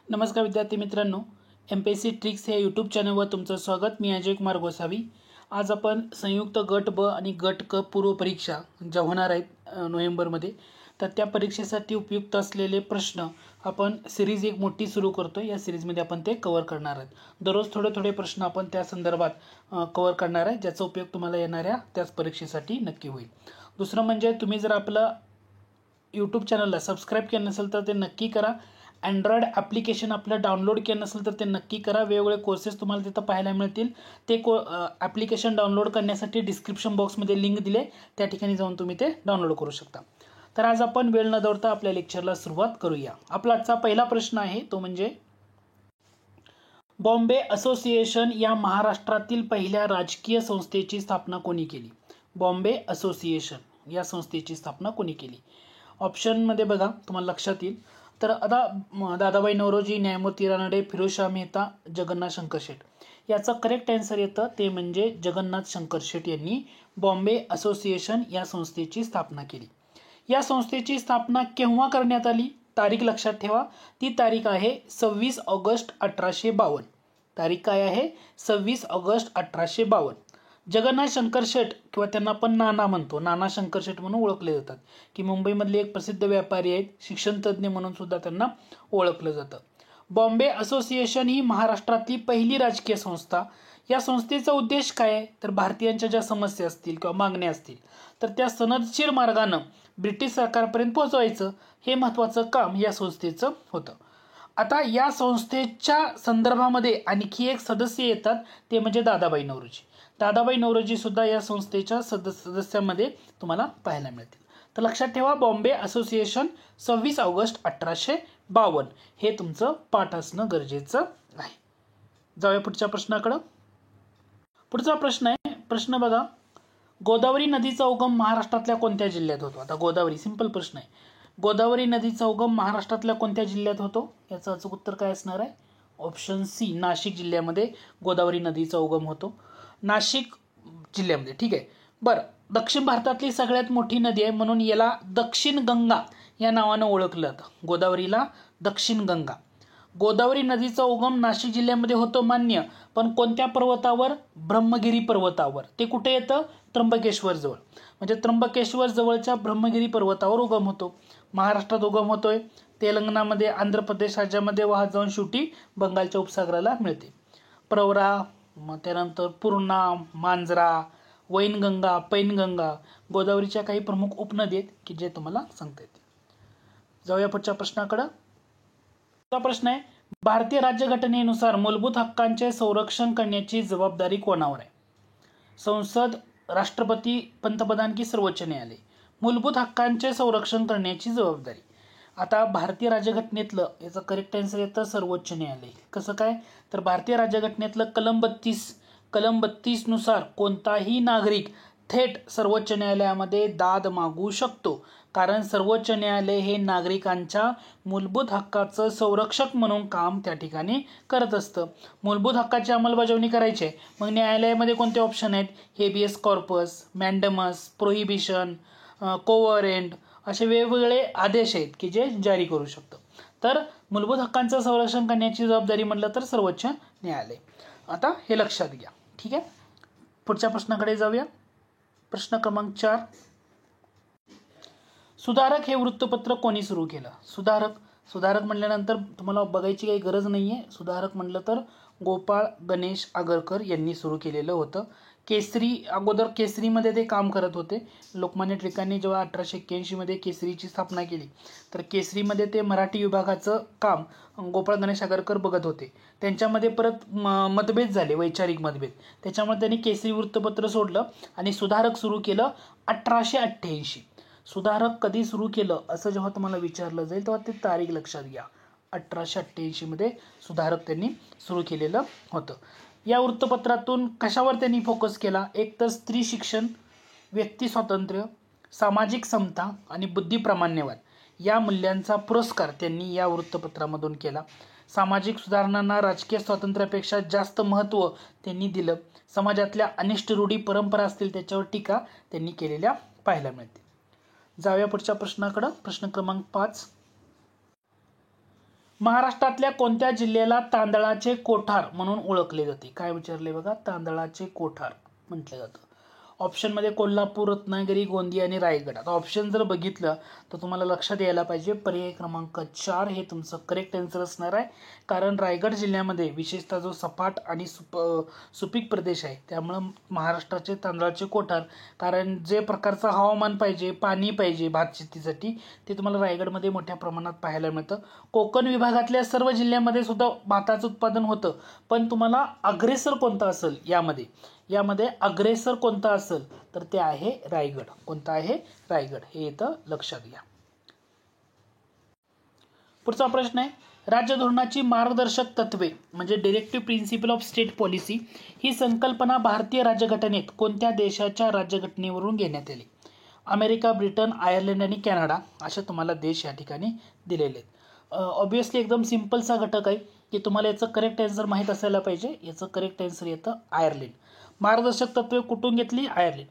नमस्कार विद्यार्थी मित्रांनो, MPSC ट्रिक्स या यूट्यूब चॅनलवर तुमचं स्वागत. मी अजय कुमार गोसावी. आज आपण संयुक्त गट ब आणि गट क पूर्व परीक्षा ज्या होणार आहेत नोव्हेंबरमध्ये, तर त्या परीक्षेसाठी उपयुक्त असलेले प्रश्न आपण सिरीज एक मोठी सुरू करतो. या सिरीजमध्ये आपण ते कव्हर करणार आहोत. दररोज थोडे थोडे प्रश्न आपण त्या संदर्भात कव्हर करणार आहे, ज्याचा उपयोग तुम्हाला येणाऱ्या त्याच परीक्षेसाठी नक्की होईल. दुसरं म्हणजे तुम्ही जर आपलं यूट्यूब चॅनलला सबस्क्राईब केलं नसेल तर ते नक्की करा. अँड्रॉइड ॲप्लिकेशन आपलं डाउनलोड केलं नसेल तर ते नक्की करा. वेगवेगळे कोर्सेस तुम्हाला तिथं पाहायला मिळतील. ते ॲप्लिकेशन डाउनलोड करण्यासाठी डिस्क्रिप्शन बॉक्समध्ये लिंक दिले, त्या ठिकाणी जाऊन तुम्ही ते डाउनलोड करू शकता. तर आज आपण वेळ न दौडता आपल्या लेक्चरला सुरुवात करूया. आपला आजचा पहिला प्रश्न आहे तो म्हणजे बॉम्बे असोसिएशन या महाराष्ट्रातील पहिल्या राजकीय संस्थेची स्थापना कोणी केली? बॉम्बे असोसिएशन या संस्थेची स्थापना कोणी केली? ऑप्शनमध्ये बघा, तुम्हाला लक्षात येईल. तर आता दादाबाई नौरोजी, न्यायमूर्ती रानडे, फिरोजशाह मेहता, जगन्नाथ शंकर शेट. याचं करेक्ट आन्सर येतं ते म्हणजे जगन्नाथ शंकर शेट यांनी बॉम्बे असोसिएशन या संस्थेची स्थापना केली. या संस्थेची स्थापना केव्हा करण्यात आली? तारीख लक्षात ठेवा. ती तारीख आहे 26 ऑगस्ट 1852. तारीख काय आहे? 26 ऑगस्ट 1852. जगन्नाथ शंकर शेट किंवा त्यांना आपण नाना म्हणतो, नाना शंकर शेट म्हणून ओळखले जातात, की मुंबईमधले एक प्रसिद्ध व्यापारी आहेत, शिक्षण तज्ज्ञ म्हणून सुद्धा त्यांना ओळखलं जातं. बॉम्बे असोसिएशन ही महाराष्ट्रातली पहिली राजकीय संस्था. या संस्थेचा उद्देश काय आहे? तर भारतीयांच्या ज्या समस्या असतील किंवा मागण्या असतील तर त्या सनदशीर मार्गानं ब्रिटिश सरकारपर्यंत पोहोचवायचं, हे महत्त्वाचं काम या संस्थेचं होतं. आता या संस्थेच्या संदर्भामध्ये आणखी एक सदस्य येतात, ते म्हणजे दादाबाई नौरोजी. दादाबाई नौरोजी सुद्धा या संस्थेच्या सदस्यांमध्ये तुम्हाला पाहायला मिळतील. तर लक्षात ठेवा, बॉम्बे असोसिएशन 26 ऑगस्ट 1852 हे तुमचं पाठ असणं गरजेचं आहे. जाऊया पुढच्या प्रश्नाकडं. पुढचा प्रश्न आहे, प्रश्न बघा, गोदावरी नदीचा उगम महाराष्ट्रातल्या कोणत्या जिल्ह्यात होतो? आता गोदावरी, सिंपल प्रश्न आहे. गोदावरी नदीचा उगम महाराष्ट्रातल्या कोणत्या जिल्ह्यात होतो? याचं अचूक उत्तर काय असणार आहे? ऑप्शन सी, नाशिक जिल्ह्यामध्ये गोदावरी नदीचा उगम होतो. नाशिक जिल्ह्यामध्ये. ठीक आहे. बरं, दक्षिण भारतातली सगळ्यात मोठी नदी आहे म्हणून याला दक्षिण गंगा या नावानं ओळखलं जातं. गोदावरीला दक्षिण गंगा. गोदावरी नदीचा उगम नाशिक जिल्ह्यामध्ये होतो, मान्य, पण कोणत्या पर्वतावर? ब्रह्मगिरी पर्वतावर. ते कुठे येतं? त्र्यंबकेश्वर जवळ. म्हणजे त्र्यंबकेश्वर जवळच्या ब्रह्मगिरी पर्वतावर उगम होतो. महाराष्ट्रात उगम होतोय, तेलंगणामध्ये, आंध्र प्रदेश राज्यामध्ये वाहत जाऊन शेवटी बंगालच्या उपसागराला मिळते. प्रवरा, मग त्यानंतर पूर्णा, मांजरा, वैनगंगा, पैनगंगा, गोदावरीच्या काही प्रमुख उपनदी आहेत की जे तुम्हाला सांगता येतील. जाऊया पुढच्या प्रश्नाकडं. पुढचा प्रश्न आहे, भारतीय राज्यघटनेनुसार मूलभूत हक्कांचे संरक्षण करण्याची जबाबदारी कोणावर आहे? संसद, राष्ट्रपती, पंतप्रधान की सर्वोच्च न्यायालय? मूलभूत हक्कांचे संरक्षण करण्याची जबाबदारी. आता भारतीय राज्यघटनेतलं याचं करेक्ट आन्सर येतं सर्वोच्च न्यायालय. कसं काय? तर भारतीय राज्यघटनेतलं कलम 32 नुसार कोणताही नागरिक थेट सर्वोच्च न्यायालयामध्ये दाद मागू शकतो, कारण सर्वोच्च न्यायालय हे नागरिकांच्या मूलभूत हक्काचं संरक्षक म्हणून काम त्या ठिकाणी करत असतं. मूलभूत हक्काची अंमलबजावणी करायची आहे, मग न्यायालयामध्ये कोणते ऑप्शन आहेत? हेबियस कॉर्पस, मॅन्डमस, प्रोहिबिशन, कोवरेंट, असे वेगवेगळे आदेश आहेत की जे जारी करू शकतं. तर मूलभूत हक्कांचं संरक्षण करण्याची जबाबदारी म्हटलं तर सर्वोच्च न्यायालय. आता हे लक्षात घ्या. ठीक आहे. पुढच्या प्रश्नाकडे जाऊया. प्रश्न क्रमांक 4, सुधारक हे वृत्तपत्र कोणी सुरू केलं? सुधारक म्हटल्यानंतर तुम्हाला बघायची काही गरज नाहीये. सुधारक म्हटलं तर गोपाळ गणेश आगरकर यांनी सुरू केलेलं होतं. केसरी, अगोदर केसरीमध्ये ते काम करत होते. लोकमान्य टिळकांनी जेव्हा 1881 मध्ये केसरीची स्थापना केली तर केसरीमध्ये ते मराठी विभागाचं काम गोपाळ गणेश आगरकर बघत होते. त्यांच्यामध्ये परत मतभेद झाले, वैचारिक मतभेद. त्याच्यामुळे त्यांनी केसरी वृत्तपत्र सोडलं आणि सुधारक सुरू केलं 1888. सुधारक कधी सुरू केलं असं जेव्हा तुम्हाला विचारलं जाईल तेव्हा ते तारीख लक्षात घ्या. 1888 मध्ये सुधारक त्यांनी सुरू केलेलं होतं. या वृत्तपत्रातून कशावर त्यांनी फोकस केला? एक तर स्त्री शिक्षण, व्यक्ती स्वातंत्र्य, सामाजिक समता आणि बुद्धिप्रामाण्यवाद या मूल्यांचा पुरस्कार त्यांनी या वृत्तपत्रामधून केला. सामाजिक सुधारणांना राजकीय स्वातंत्र्यापेक्षा जास्त महत्त्व त्यांनी दिलं. समाजातल्या अनिष्ट रूढी परंपरा असतील त्याच्यावर टीका त्यांनी केलेल्या पाहायला मिळते. जाऊया पुढच्या प्रश्नाकडं. प्रश्न क्रमांक 5, महाराष्ट्रातल्या कोणत्या जिल्ह्याला तांदळाचे कोठार म्हणून ओळखले जाते? काय विचारले बघा, तांदळाचे कोठार म्हटले जातं. ऑप्शनमध्ये कोल्हापूर, रत्नागिरी, गोंदिया आणि रायगड. आता ऑप्शन जर बघितलं तर तुम्हाला लक्षात यायला पाहिजे पर्याय क्रमांक 4 हे तुमचं करेक्ट आन्सर असणार आहे. कारण रायगड जिल्ह्यामध्ये विशेषतः जो सपाट आणि सुपीक प्रदेश आहे त्यामुळं महाराष्ट्राचे तांदळाचे कोठार, कारण जे प्रकारचं हवामान पाहिजे, पाणी पाहिजे भात शेतीसाठी, ते तुम्हाला रायगडमध्ये मोठ्या प्रमाणात पाहायला मिळतं. कोकण विभागातल्या सर्व जिल्ह्यांमध्ये सुद्धा भाताचं उत्पादन होतं, पण तुम्हाला अग्रेसर कोणता असेल यामध्ये अग्रेसर कोणता असेल तर ते आहे रायगड. कोणता आहे? रायगड. हे इथं लक्षात घ्या. पुढचा प्रश्न आहे, राज्य धोरणाची मार्गदर्शक तत्वे म्हणजे directive principle of state policy ही संकल्पना भारतीय राज्यघटनेत कोणत्या देशाच्या राज्यघटनेवरून घेण्यात आली? अमेरिका, ब्रिटन, आयर्लंड आणि कॅनडा असे तुम्हाला देश या ठिकाणी दिलेले आहेत. ऑब्विसली एकदम सिंपलचा घटक आहे की तुम्हाला याचं करेक्ट आन्सर माहीत असायला पाहिजे. याचं करेक्ट आन्सर येतं आयर्लंड. मार्गदर्शक तत्वे कुठून घेतली? आयर्लंड.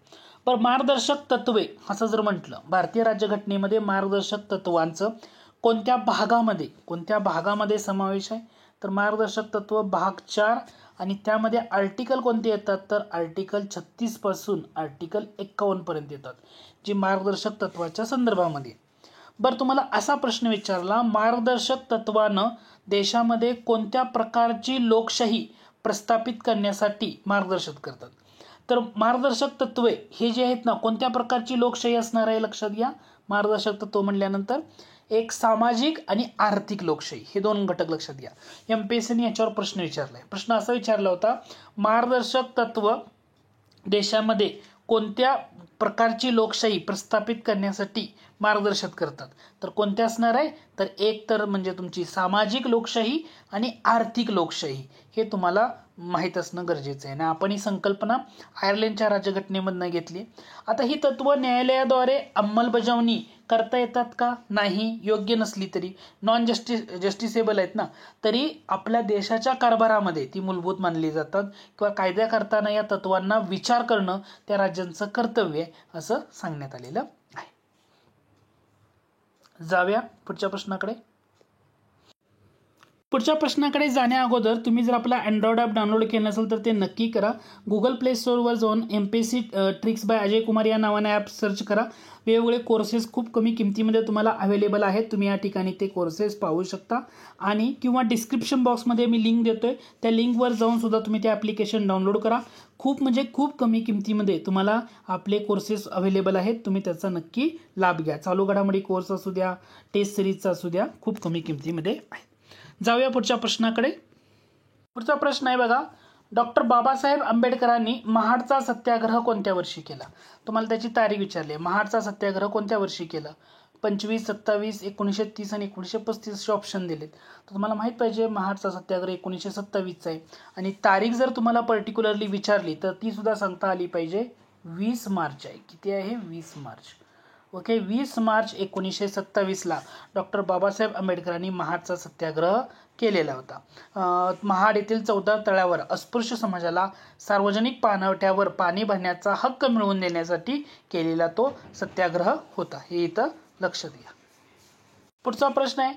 पण मार्गदर्शक तत्वे असं जर म्हटलं, भारतीय राज्यघटनेमध्ये मार्गदर्शक तत्वांचं कोणत्या भागामध्ये समावेश आहे? तर मार्गदर्शक तत्व भाग 4 आणि त्यामध्ये आर्टिकल कोणते येतात? तर आर्टिकल 36 पासून आर्टिकल 51 पर्यंत येतात, जी मार्गदर्शक तत्वाच्या संदर्भामध्ये. बरं, तुम्हाला असा प्रश्न विचारला, मार्गदर्शक तत्वानं देशामध्ये कोणत्या प्रकारची लोकशाही प्रस्थापित करण्यासाठी मार्गदर्शन करतात? तर मार्गदर्शक तत्वे हे जे आहेत ना, कोणत्या प्रकारची लोकशाही असणार आहे लक्षात घ्या. मार्गदर्शक तत्व म्हणल्यानंतर एक सामाजिक आणि आर्थिक लोकशाही हे दोन घटक लक्षात घ्या. एमपीएससीने याच्यावर प्रश्न विचारलाय. प्रश्न असा विचारला होता, मार्गदर्शक तत्व देशामध्ये कोणत्या प्रकारची लोकशाही प्रस्थापित करण्यासाठी मार्गदर्शन करतात? तर कोणत्या असणार आहे? तर एक तर म्हणजे तुमची सामाजिक लोकशाही आणि आर्थिक लोकशाही हे तुम्हाला माहीत असणं गरजेचं आहे ना. आपण ही संकल्पना आयर्लंडच्या राज्यघटनेमधनं घेतली. आता ही तत्व न्यायालयाद्वारे अंमलबजावणी करता येतात का? नाही. योग्य नसली तरी, नॉन जस्टिसेबल आहेत ना, तरी आपल्या देशाच्या कारभारामध्ये ती मूलभूत मानली जातात किंवा कायदा करताना या तत्वांना विचार करणं त्या राज्यांचं कर्तव्य आहे असं सांगण्यात आलेलं आहे. जाऊया पुढच्या प्रश्नाकडे. पुढच्या प्रश्नाकडे जाण्या अगोदर तुम्ही जर आपला अँड्रॉइड ॲप डाउनलोड केलं नसेल तर ते नक्की करा. गुगल प्ले स्टोअरवर जाऊन MPSC tricks bye Ajay Kumar या नावाने ॲप सर्च करा. वेगवेगळे कोर्सेस खूप कमी किमतीमध्ये तुम्हाला अवेलेबल आहेत. तुम्ही या ठिकाणी ते कोर्सेस पाहू शकता आणि किंवा डिस्क्रिप्शन बॉक्समध्ये मी लिंक देतोय, त्या लिंकवर जाऊन सुद्धा तुम्ही ते ॲप्लिकेशन डाउनलोड करा. खूप कमी किमतीमध्ये तुम्हाला आपले कोर्सेस अवेलेबल आहेत. तुम्ही त्याचा नक्की लाभ घ्या. चालू घडामोडी कोर्स असू द्या, टेस्ट सिरीजचा असू द्या, खूप कमी किमतीमध्ये आहे. जाऊया पुढच्या प्रश्नाकडे. पुढचा प्रश्न आहे बघा, डॉक्टर बाबासाहेब आंबेडकरांनी महाडचा सत्याग्रह कोणत्या वर्षी केला? तुम्हाला त्याची तारीख विचारली आहे. महाडचा सत्याग्रह कोणत्या वर्षी केला? 25, 27, 1930 आणि 1935 असे ऑप्शन दिलेत. तर तुम्हाला माहीत पाहिजे महाडचा सत्याग्रह 1927चा आहे आणि तारीख जर तुम्हाला पर्टिक्युलरली विचारली तर ती सुद्धा सांगता आली पाहिजे. 20 मार्च आहे. किती आहे? 20 मार्च. ओके, 20 मार्च 1927ला डॉक्टर बाबासाहेब आंबेडकरांनी महाडचा सत्याग्रह केलेला होता. महाड येथील 14 तळ्यावर अस्पृश्य समाजाला सार्वजनिक पाणवठ्यावर पाणी भरण्याचा हक्क मिळवून देण्यासाठी केलेला तो सत्याग्रह होता. हे इथं लक्षात घ्या. पुढचा प्रश्न आहे,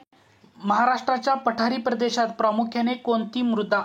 महाराष्ट्राच्या पठारी प्रदेशात प्रामुख्याने कोणती मृदा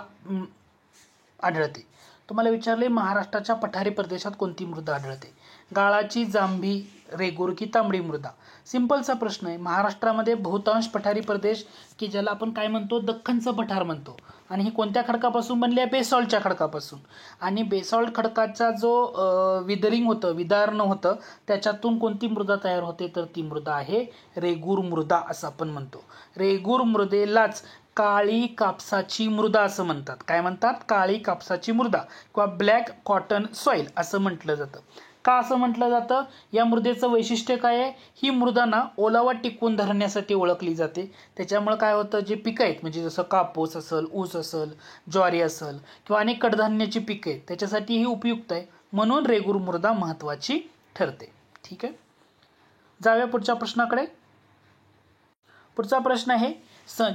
आढळते? तुम्हाला विचारले महाराष्ट्राच्या पठारी प्रदेशात कोणती मृदा आढळते? गाळाची, जांभी, रेगूर की तांबडी मृदा? सिंपलचा प्रश्न आहे. महाराष्ट्रामध्ये बहुतांश पठारी प्रदेश की ज्याला आपण काय म्हणतो, दख्खनचं पठार म्हणतो, आणि ही कोणत्या खडकापासून बनली आहे? बेसॉल्टच्या खडकापासून. आणि बेसॉल्ट खडकाचा जो विदारणं होतं त्याच्यातून कोणती मृदा तयार होते? तर ती मृदा आहे रेगूर मृदा असं आपण म्हणतो. रेगूर मृदेलाच काळी कापसाची मृदा असं म्हणतात. काय म्हणतात? काळी कापसाची मृदा किंवा ब्लॅक कॉटन सॉइल असं म्हटलं जातं. का असं म्हटलं जातं? या मृदेचं वैशिष्ट्य काय आहे? ही मृदा ना ओलावा टिकवून धरण्यासाठी ओळखली जाते. त्याच्यामुळे काय होतं, जे पिकं आहेत म्हणजे जसं कापूस असेल, ऊस असेल, ज्वारी असेल किंवा अनेक कडधान्याची पिकं आहेत त्याच्यासाठी ही उपयुक्त आहे. म्हणून रेगूर मृदा महत्त्वाची ठरते. ठीक आहे, जाऊया पुढच्या प्रश्नाकडे. पुढचा प्रश्न आहे,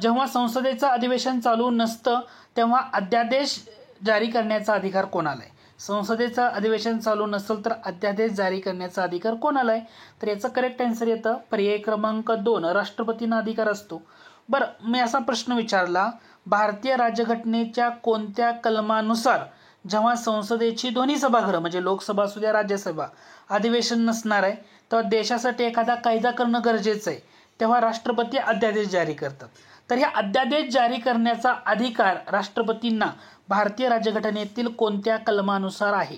जेव्हा संसदेचं अधिवेशन चालू नसतं तेव्हा अध्यादेश जारी करण्याचा अधिकार कोणाला आहे? संसदेचं अधिवेशन चालू नसेल तर अध्यादेश जारी करण्याचा अधिकार कोणाला आहे? तर याचं करेक्ट आन्सर येतं पर्याय क्रमांक 2, राष्ट्रपतींना अधिकार असतो. बरं, मी असा प्रश्न विचारला, भारतीय राज्यघटनेच्या कोणत्या कलमानुसार जेव्हा संसदेची दोन्ही सभागृह म्हणजे लोकसभा असू द्या राज्यसभा अधिवेशन नसणार आहे तेव्हा देशासाठी एखादा कायदा करणं गरजेचं आहे, तेव्हा राष्ट्रपती अध्यादेश जारी करतात. तर हे अध्यादेश जारी करण्याचा अधिकार राष्ट्रपतींना भारतीय राज्यघटनेतील कोणत्या कलमानुसार आहे?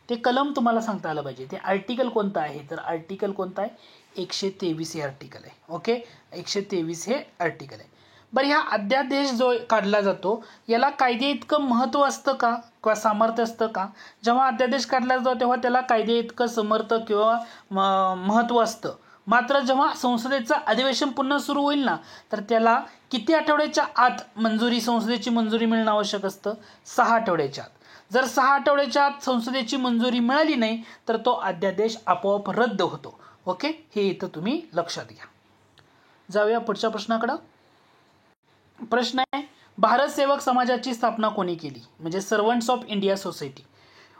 ते कलम तुम्हाला सांगता आलं पाहिजे. ते आर्टिकल कोणतं आहे? तर आर्टिकल कोणतं आहे? 123 हे आर्टिकल आहे. ओके, 123 हे आर्टिकल आहे. बरं, ह्या अध्यादेश जो काढला जातो याला कायदे इतकं महत्त्व असतं का किंवा सामर्थ्य असतं का? जेव्हा अध्यादेश काढला जातो तेव्हा त्याला कायदे इतकं समर्थ किंवा महत्त्व असतं. मात्र जेव्हा संसदेचं अधिवेशन पुन्हा सुरू होईल ना तर त्याला किती आठवड्याच्या आत संसदेची मंजुरी मिळणं आवश्यक असतं? 6 आठवड्याच्या आत. जर 6 आठवड्याच्या आत संसदेची मंजुरी मिळाली नाही तर तो अध्यादेश आपोआप रद्द होतो. ओके, हे इथं तुम्ही लक्षात घ्या. जाऊया पुढच्या प्रश्नाकडं. प्रश्न आहे, भारत सेवक समाजाची स्थापना कोणी केली? म्हणजे servants of India society.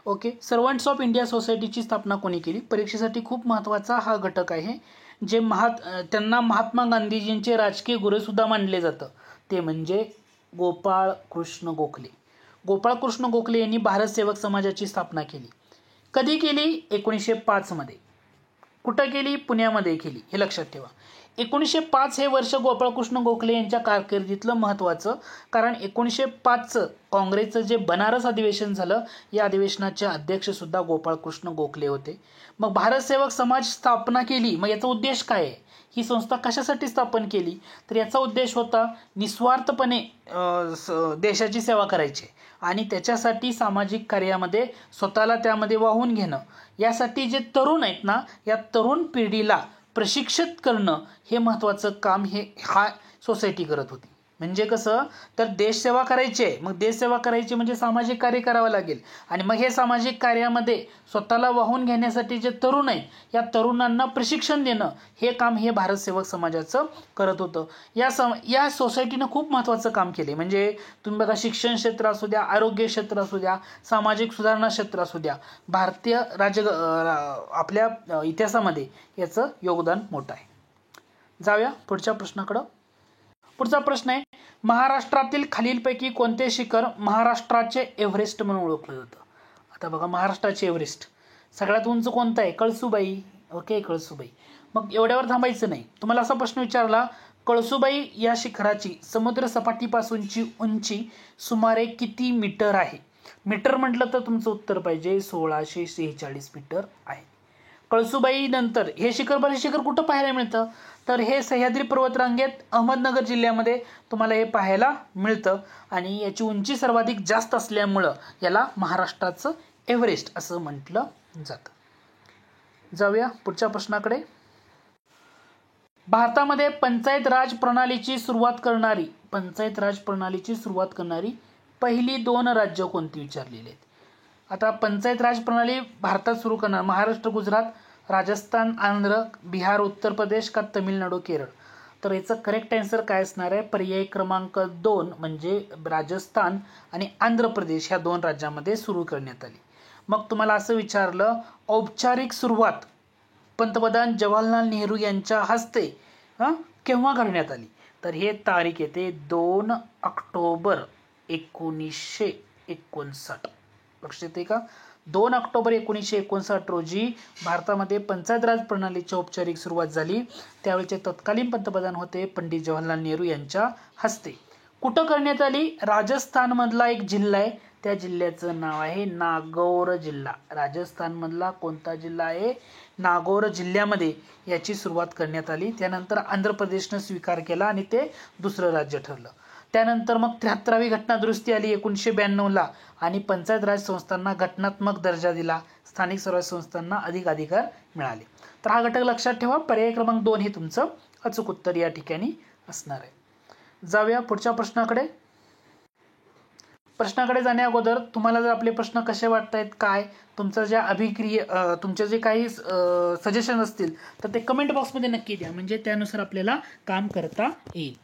Okay, servants of India सोसायटीची स्थापना कोणी केली? परीक्षेसाठी खूप महत्त्वाचा हा घटक आहे. जे त्यांना महात्मा गांधीजींचे राजकीय गुरु सुद्धा मानले जातं ते म्हणजे गोपाळ कृष्ण गोखले. गोपाळ कृष्ण गोखले यांनी भारत सेवक समाजाची स्थापना केली. कधी केली? 1905 मध्ये. कुठं केली? पुण्यामध्ये केली. हे लक्षात ठेवा. 1905 हे वर्ष गोपाळकृष्ण गोखले यांच्या कारकिर्दीतलं महत्त्वाचं, कारण 1905चं काँग्रेसचं जे बनारस अधिवेशन झालं या अधिवेशनाचे अध्यक्ष सुद्धा गोपाळकृष्ण गोखले होते. मग भारत सेवक समाज स्थापना केली, मग याचा उद्देश काय आहे? ही संस्था कशासाठी स्थापन केली? तर याचा उद्देश होता निस्वार्थपणे देशाची सेवा करायची आणि त्याच्यासाठी सामाजिक कार्यामध्ये स्वतःला त्यामध्ये वाहून घेणं. यासाठी जे तरुण आहेत ना या तरुण पिढीला प्रशिक्षित करणं हे महत्त्वाचं काम हा सोसायटी करत होती. म्हणजे कसं, तर देशसेवा करायची आहे, मग देशसेवा करायची म्हणजे सामाजिक कार्य करावं लागेल आणि मग हे सामाजिक कार्यामध्ये स्वतःला वाहून घेण्यासाठी जे तरुण आहेत या तरुणांना प्रशिक्षण देणं हे काम हे भारत सेवक समाजाचं करत होतं. या सोसायटीनं खूप महत्त्वाचं काम केले. म्हणजे तुम्ही बघा, शिक्षण क्षेत्र असू द्या, आरोग्य क्षेत्र असू द्या, सामाजिक सुधारणा क्षेत्र असू द्या, भारतीय आपल्या इतिहासामध्ये याचं योगदान मोठं आहे. जाऊया पुढच्या प्रश्नाकडं. पुढचा प्रश्न आहे, महाराष्ट्रातील खालीलपैकी कोणते शिखर महाराष्ट्राचे एव्हरेस्ट म्हणून ओळखलं जातं? आता बघा, महाराष्ट्राचे एव्हरेस्ट सगळ्यात उंच कोणतं आहे? कळसुबाई. ओके, कळसुबाई. मग एवढ्यावर थांबायचं नाही. तुम्हाला असा प्रश्न विचारला, कळसुबाई या शिखराची समुद्र सपाटीपासूनची उंची सुमारे किती मीटर आहे? मीटर म्हटलं तर तुमचं उत्तर पाहिजे 1646 मीटर आहे. कळसुबाई नंतर हे शिखर कुठं पाहायला मिळतं? तर हे सह्याद्री पर्वतरांगेत अहमदनगर जिल्ह्यामध्ये तुम्हाला हे पाहायला मिळतं आणि याची उंची सर्वाधिक जास्त असल्यामुळं याला महाराष्ट्राचं एव्हरेस्ट असं म्हटलं जातं. जाऊया पुढच्या प्रश्नाकडे. भारतामध्ये पंचायत राज प्रणालीची सुरुवात करणारी पहिली 2 राज्य कोणती विचारलेली आहेत? आता पंचायत राज प्रणाली भारतात सुरू करणार महाराष्ट्र, गुजरात, राजस्थान, आंध्र, बिहार, उत्तर प्रदेश का तमिळनाडू, केरळ? तर याचं करेक्ट आन्सर काय असणार आहे? पर्याय क्रमांक 2 म्हणजे राजस्थान आणि आंध्र प्रदेश ह्या 2 राज्यांमध्ये सुरू करण्यात आली. मग तुम्हाला असं विचारलं, औपचारिक सुरुवात पंतप्रधान जवाहरलाल नेहरू यांच्या हस्ते केव्हा करण्यात आली? तर हे तारीख येते 2 ऑक्टोबर 1959. लक्षात येते का? 2 ऑक्टोबर 1959 रोजी भारतामध्ये पंचायत राज प्रणालीची औपचारिक सुरुवात झाली. त्यावेळेचे तत्कालीन पंतप्रधान होते पंडित जवाहरलाल नेहरू यांच्या हस्ते. कुठं करण्यात आली? राजस्थानमधला एक जिल्हा आहे, त्या जिल्ह्याचं नाव आहे नागौर जिल्हा. राजस्थानमधला कोणता जिल्हा आहे? नागौर जिल्ह्यामध्ये याची सुरुवात करण्यात आली. त्यानंतर आंध्र प्रदेशनं स्वीकार केला आणि ते दुसरं राज्य ठरलं. त्यानंतर मग 73वी घटना दुरुस्ती आली 1992ला आणि पंचायत राज संस्थांना घटनात्मक दर्जा दिला. स्थानिक स्वराज्य संस्थांना अधिक अधिकार मिळाले. तर हा घटक लक्षात ठेवा. पर्याय क्रमांक 2 हे तुमचं अचूक उत्तर या ठिकाणी असणार आहे. जाऊया पुढच्या प्रश्नाकडे. प्रश्नाकडे जाण्या अगोदर तुम्हाला जर आपले प्रश्न कसे वाटतायत, काय तुमचं ज्या तुमचे जे काही सजेशन असतील तर ते कमेंट बॉक्समध्ये नक्की द्या, म्हणजे त्यानुसार आपल्याला काम करता येईल.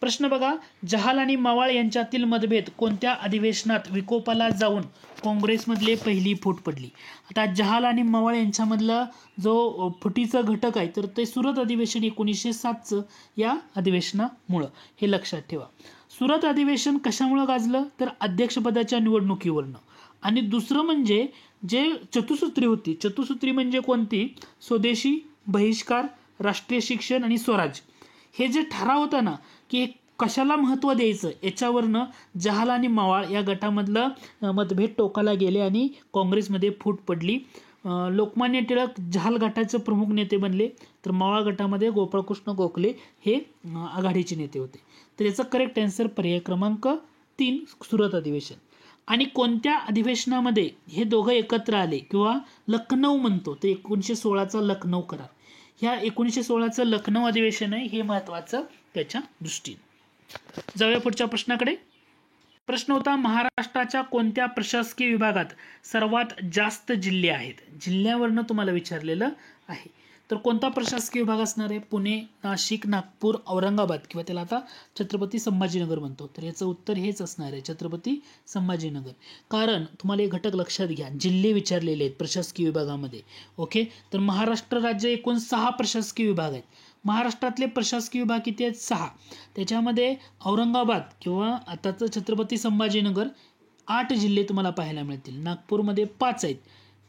प्रश्न बघा, जहाल आणि मवाळ यांच्यातील मतभेद कोणत्या अधिवेशनात विकोपाला जाऊन काँग्रेसमधले पहिली फूट पडली? आता जहाल आणि मवाळ यांच्यामधला जो फुटीचा घटक आहे तर ते सुरत अधिवेशन 1907चं या अधिवेशनामुळं, हे लक्षात ठेवा. सुरत अधिवेशन कशामुळे गाजलं तर अध्यक्षपदाच्या निवडणुकीवरनं. आणि दुसरं म्हणजे जे चतुसूत्री होती, चतुसूत्री म्हणजे कोणती? स्वदेशी, बहिष्कार, राष्ट्रीय शिक्षण आणि स्वराज. हे जे ठराव होता ना की कशाला महत्त्व द्यायचं याच्यावरनं जहाल आणि मवाळ या गटामधलं मतभेद टोकाला गेले आणि काँग्रेसमध्ये फूट पडली. लोकमान्य टिळक जहाल गटाचे प्रमुख नेते बनले, तर मवाळ गटामध्ये गोपाळकृष्ण गोखले हे आघाडीचे नेते होते. तर याचं करेक्ट आन्सर पर्याय क्रमांक 3 सुरत अधिवेशन. आणि कोणत्या अधिवेशनामध्ये हे दोघं एकत्र आले किंवा लखनौ म्हणतो ते 1916चा लखनौ करार. ह्या 1916चं लखनौ अधिवेशन आहे, हे महत्त्वाचं त्याच्या दृष्टीने. जाऊया पुढच्या प्रश्नाकडे. प्रश्न होता, महाराष्ट्राच्या कोणत्या प्रशासकीय विभागात सर्वात जास्त जिल्हे आहेत? जिल्ह्यावरनं तुम्हाला विचारलेलं आहे. तर कोणता प्रशासकीय विभाग असणार आहे? पुणे, नाशिक, नागपूर, औरंगाबाद किंवा त्याला आता छत्रपती संभाजीनगर म्हणतो. तर याचं उत्तर हेच असणार आहे, छत्रपती संभाजीनगर. कारण तुम्हाला एक घटक लक्षात घ्या, जिल्हे विचारलेले आहेत प्रशासकीय विभागामध्ये. ओके, तर महाराष्ट्र राज्य एकूण 6 प्रशासकीय विभाग आहेत. महाराष्ट्रातले प्रशासकीय विभाग किती आहेत? 6. त्याच्यामध्ये औरंगाबाद किंवा आताचं छत्रपती संभाजीनगर 8 जिल्हे तुम्हाला पाहायला मिळतील. नागपूरमध्ये 5 आहेत,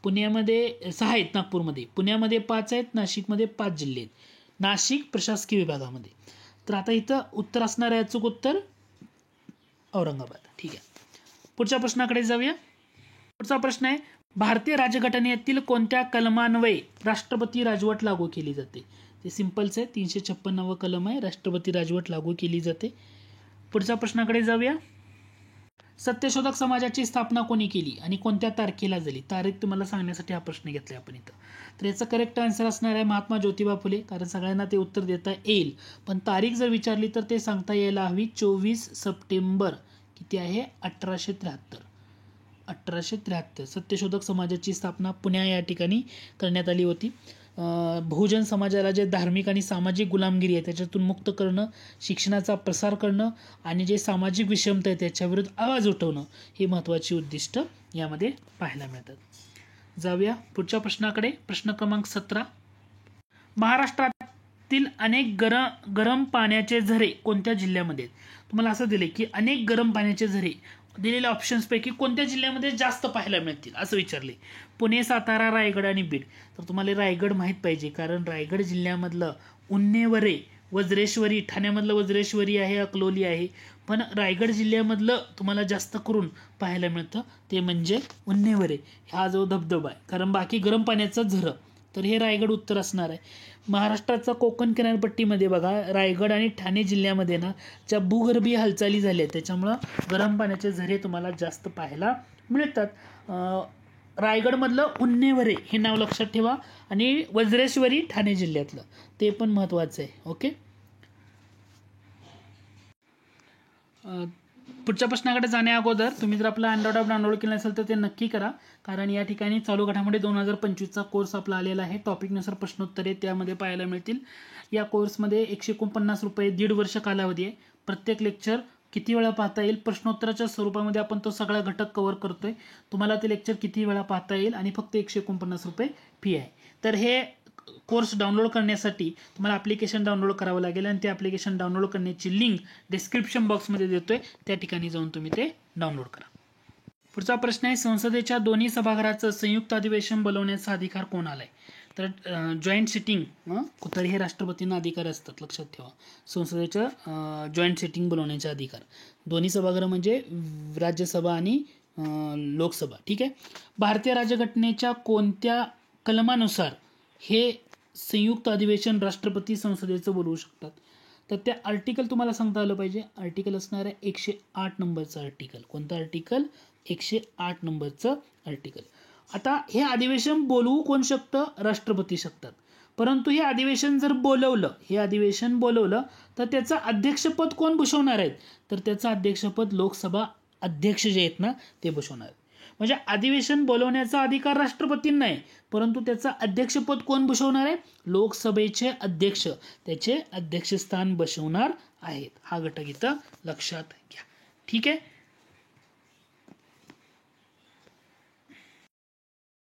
पुण्यामध्ये 6 आहेत, नागपूरमध्ये, पुण्यामध्ये 5 आहेत, नाशिकमध्ये 5 जिल्हे आहेत. नाशिक प्रशासकीय विभागामध्ये. तर आता इथं उत्तर असणार आहे, अचूक उत्तर औरंगाबाद. ठीक आहे, पुढच्या प्रश्नाकडे जाऊया. पुढचा प्रश्न आहे, भारतीय राज्यघटनेतील कोणत्या कलमान्वये राष्ट्रपती राजवट लागू केली जाते? ते सिंपलच आहे, 356 कलम आहे, राष्ट्रपती राजवट लागू केली जाते. पुढच्या प्रश्नाकडे जाऊया. सत्यशोधक समाजाची स्थापना कोणी केली आणि कोणत्या तारखेला झाली? तारीख तुम्हाला सांगण्यासाठी हा प्रश्न घेतलाय आपण इथं. तर याचं करेक्ट आन्सर असणार आहे महात्मा ज्योतिबा फुले, कारण सगळ्यांना ते उत्तर देता येईल. पण तारीख जर विचारली तर ते सांगता यायला हवी. 24 सप्टेंबर किती आहे? 1873. 1873 सत्यशोधक समाजाची स्थापना पुण्या या ठिकाणी करण्यात आली होती. बहुजन समाजाला जे धार्मिक आणि सामाजिक गुलामगिरी आहे त्याच्यातून मुक्त करणं, शिक्षणाचा प्रसार करणं आणि जे सामाजिक विषमता आहे त्याच्याविरुद्ध आवाज उठवणं, ही महत्त्वाची उद्दिष्ट यामध्ये पाहायला मिळतात. जाऊया पुढच्या प्रश्नाकडे. प्रश्न क्रमांक 17, महाराष्ट्रातील अनेक गरम पाण्याचे झरे कोणत्या जिल्ह्यामध्ये आहेत? तुम्हाला असं दिले की अनेक गरम पाण्याचे झरे दिलेल्या ऑप्शन्सपैकी कोणत्या जिल्ह्यामध्ये जास्त पाहायला मिळतील असं विचारले. पुणे, सातारा, रायगड आणि बीड. तर तुम्हाला रायगड माहीत पाहिजे, कारण रायगड जिल्ह्यामधलं उन्हेवरे, वज्रेश्वरी, ठाण्यामधलं वज्रेश्वरी आहे, अकलोली आहे, पण रायगड जिल्ह्यामधलं तुम्हाला जास्त करून पाहायला मिळतं ते म्हणजे उन्हेवरे हा जो धबधबा आहे. कारण बाकी गरम पाण्याचं झरं, तर हे रायगड उत्तर असणार आहे. महाराष्ट्राचा कोकण किनारपट्टीमध्ये बघा, रायगड आणि ठाणे जिल्ह्यामध्ये ना ज्या भूगर्भीय हालचाली झाल्या त्याच्यामुळं गरम पाण्याचे झरे तुम्हाला जास्त पाहायला मिळतात. रायगडमधलं उन्हेवरे हे नाव लक्षात ठेवा आणि वज्रेश्वरी ठाणे जिल्ह्यातलं, ते पण महत्त्वाचं आहे. ओके, पुढच्या प्रश्नाकडे जाण्या अगोदर तुम्ही जर आपला अँड्रॉइड ॲप डाउनलोड केलं असेल तर ते नक्की करा, कारण या ठिकाणी चालू घडामोडी 2025चा कोर्स आपला आलेला आहे. टॉपिकनुसार प्रश्नोत्तरे त्यामध्ये पाहायला मिळतील. या कोर्समध्ये 149 रुपये, 1.5 वर्ष कालावधी आहे. प्रत्येक लेक्चर किती वेळा पाहता येईल, प्रश्नोत्तराच्या स्वरूपामध्ये आपण तो सगळा घटक कव्हर करतोय. तुम्हाला ते लेक्चर किती वेळा पाहता येईल आणि फक्त 149 रुपये फी आहे. तर हे कोर्स डाउनलोड करण्यासाठी तुम्हाला ॲप्लिकेशन डाउनलोड करावं लागेल आणि ते ॲप्लिकेशन डाउनलोड करण्याची लिंक डिस्क्रिप्शन बॉक्समध्ये देतोय, त्या ठिकाणी जाऊन तुम्ही ते डाउनलोड करा. पुढचा प्रश्न आहे, संसदेच्या दोन्ही सभागृहाचं संयुक्त अधिवेशन बोलवण्याचा अधिकार कोणाला आहे? तर जॉईंट सिटिंग, तर हे राष्ट्रपतींना अधिकार असतात, लक्षात ठेवा. संसदेच्या जॉईंट सिटिंग बोलवण्याचे अधिकार दोन्ही सभागृह म्हणजे राज्यसभा आणि लोकसभा. ठीक आहे. भारतीय राज्यघटनेच्या कोणत्या कलमानुसार हे संयुक्त अधिवेशन राष्ट्रपती संसदेचं बोलवू शकतात? तर त्या आर्टिकल तुम्हाला सांगता आलं पाहिजे. आर्टिकल असणार आहे 108 नंबरचं आर्टिकल. कोणतं आर्टिकल? 108 नंबरचं आर्टिकल. आता हे अधिवेशन बोलवू कोण शकतं? राष्ट्रपती शकतात. परंतु हे अधिवेशन जर बोलवलं तर त्याचं अध्यक्षपद कोण भूषवणार आहेत? तर त्याचं अध्यक्षपद लोकसभा अध्यक्ष जे आहेत ना ते भूषवणार आहेत. म्हणजे अधिवेशन बोलवण्याचा अधिकार राष्ट्रपतींना आहे, परंतु त्याचं अध्यक्षपद कोण भूषवणार आहे? लोकसभेचे अध्यक्ष त्याचे अध्यक्षस्थान बसवणार आहेत. हा घटक इथं लक्षात घ्या. ठीक आहे.